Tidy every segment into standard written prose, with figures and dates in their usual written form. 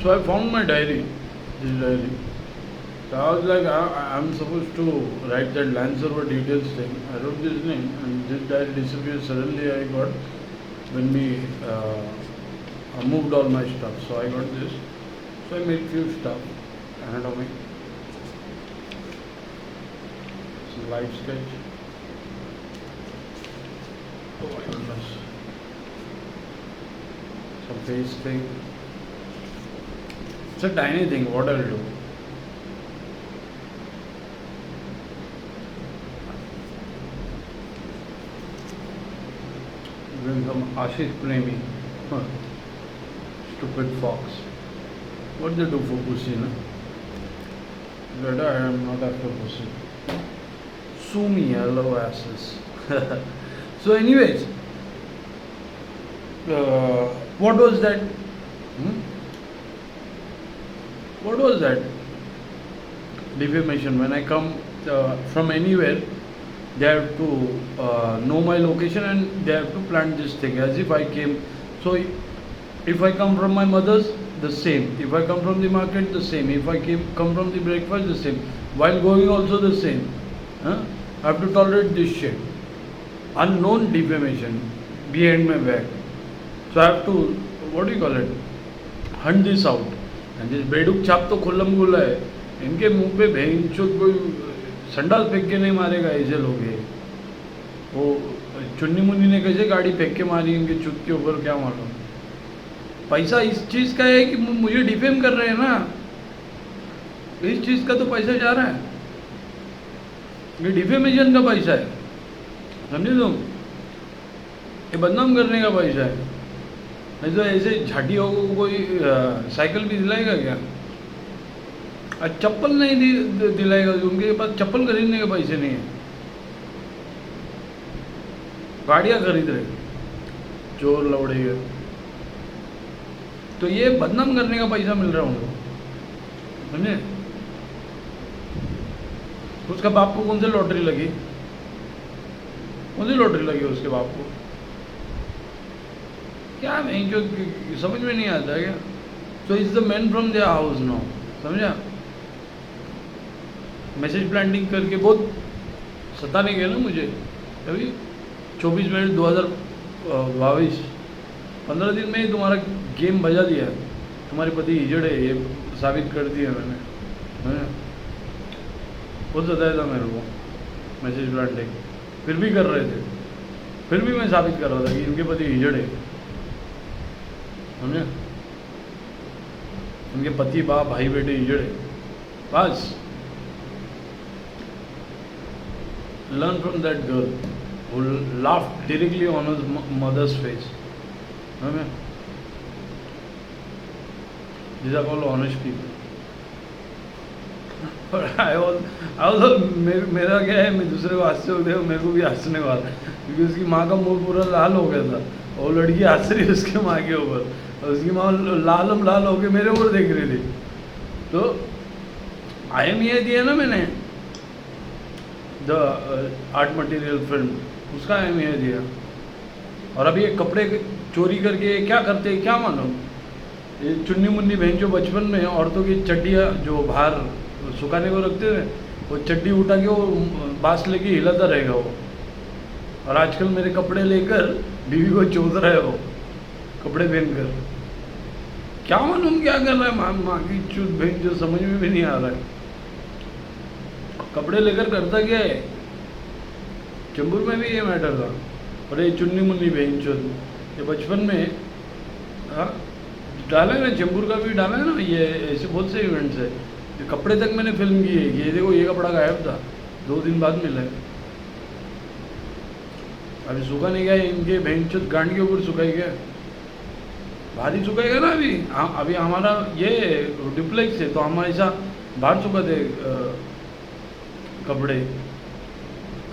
So I found my diary, this diary. So I was like, I'm supposed to write that land server details thing. I wrote this name and this diary disappeared. Suddenly I got, when we moved all my stuff. So I got this. So I made few stuff, anatomy, some life sketch. Oh my goodness. Some face thing. It's a tiny thing, what I'll do. Then some Ashish Premi. Huh. Stupid fox. What they do for pussy, no? But I am not after pussy. Sue me, I love asses. So anyways, what was that? What was that? Defamation. When I come from anywhere, they have to know my location and they have to plant this thing as if I came. So if I come from my mother's, the same. If I come from the market, the same. If I come from the breakfast, the same. While going also the same. Huh? I have to tolerate this shit. Unknown defamation behind my back. So I have to, what do you call it? Hunt this out. And this बेडूक छाप तो खुल्लम खुल्ला है. इनके मुंह पे भेंचोद कोई संडाल फेंक के नहीं मारेगा ऐसे लोग हैं. वो चुन्नी मुन्नी ने कैसे गाड़ी फेंक के मारी इनके चुत के ऊपर, क्या मालूम. पैसा इस चीज़ का है कि मुझे डिफेम कर रहे हैं ना. इस चीज़ का तो पैसा जा रहा है. ये डिफेमेशन का पैसा है, समझे तुम. ये बदनाम करने का पैसा है. नहीं तो ऐसे झाटियों को कोई साइकिल भी दिलाएगा क्या? आज चप्पल नहीं दिलाएगा. उनके पास चप्पल खरीदने के पैसे नहीं है. गाड़ियाँ खरीद रहे चोर लौड़े. तो ये बदनाम करने का पैसा मिल रहा है उनको, समझे. उसका बाप को कौन सी लॉटरी लगी? कौन सी लॉटरी लगी उसके बाप को? क्या नहीं, जो समझ में नहीं आता है क्या. So is the man from their house now, समझा. मैसेज प्लांटिंग करके बहुत सताने गए ना मुझे. अभी 24 मिनट 2022 15 दिन में ही तुम्हारा गेम बजा दिया. तुम्हारे पति हिजड़ है ये साबित कर दिया मैंने. बहुत सताया था मेरे को मैसेज प्लांटिंग. फिर भी कर रहे थे. फिर भी मैं साबित कर रहा था कि इनके पति हिजड़ है, समझे. उनके पति बाप भाई बेटे हिजड़ है. बस learn from that girl who laughed directly on his mother's face. These are called honest people. But I was मेरा क्या है, मैं दूसरे को हंसते होते हो, मेरे को भी हंसने वाला. क्योंकि उसकी माँ का मुंह पूरा लाल हो गया था और लड़की हंस रही उसके माँ के ऊपर और उसकी माँ लाल होके मेरे ऊपर देख रही थी. तो IMEI दिया ना मैंने, द आर्ट मटेरियल फिल्म, उसका IMEI दिया. और अभी ये कपड़े चोरी करके क्या करते हैं क्या मालूम. ये चुन्नी मुन्नी बहन जो बचपन में औरतों की चड्डियाँ जो बाहर सुखाने को रखते थे, वो चड्डी उठा के वो बांस लेके हिलाता रहेगा वो. और आजकल मेरे कपड़े लेकर बीवी को चोद रहा है वो, कपड़े पहनकर. क्या मालूम क्या कर रहा है. माँ की चूत बहन जो समझ में भी नहीं आ रहा है. कपड़े लेकर करता क्या है. चंबूर में भी ये मैटर था. और ये चुन्नी मुन्नी बहन चोद ये बचपन में डाला है ना, चंबूर का भी डाला है ना. ये ऐसे बहुत से इवेंट्स है. कपड़े तक मैंने फिल्म की है. ये देखो ये कपड़ा गायब था, 2 दिन बाद मिला है. अभी सूखा नहीं गया इनके बहनचोद गांड के ऊपर सुखाई गया. भारी सुखाएगा ना. अभी हमारा ये डिप्लेक्स है तो हम ऐसा बाहर सुखाते कपड़े.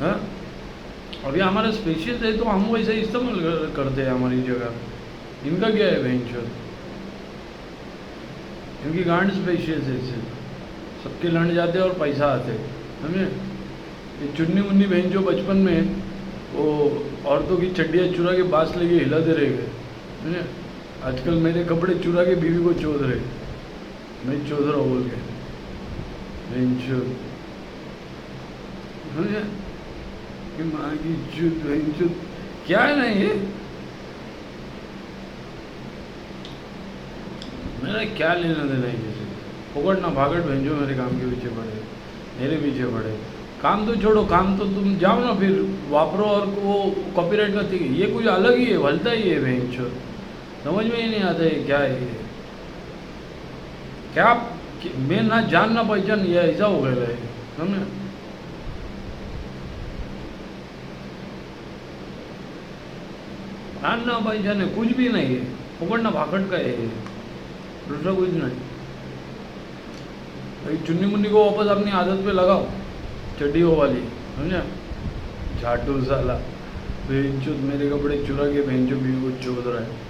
हाँ अभी हमारा स्पेशियस है तो हम वैसे इस्तेमाल करते हैं हमारी जगह. इनका क्या है बहनचोद, इनकी गांड स्पेशियस है. इससे सबके लड़ जाते और पैसा आते, समझे. ये चुन्नी मुन्नी बहन जो बचपन में वो औरतों की चड्डियाँ चुरा के बांस लेके हिलाते रह गए, समझे. आजकल मेरे कपड़े चुरा के बीवी को चोद रहे. मैं चौधरा बोल के बेंचो समझे कि माँ की चुत बेंचो क्या है ना ये मेरा क्या लेना देना है किसी फोकट ना भागट भेजो मेरे काम के पीछे पड़े मेरे पीछे पड़े काम तो छोड़ो काम तो तुम जाओ ना फिर वापरो और वो कॉपीराइट का थी ये कुछ अलग ही है भलता ही है बेंचो समझ में ही नहीं आता है क्या है ये क्या मैं ना जान ना पहचान ये ऐसा हो गया है समझे जान ना पहचान है कुछ भी नहीं है पकड़ना भागट का है दूसरा कुछ नहीं भाई चुन्नी मुन्नी को वापस अपनी आदत पे लगाओ चड्डी वो वाली समझा झाटू साला बेंचो मेरे कपड़े चुरा के बेंचो भी वो चौध रहा है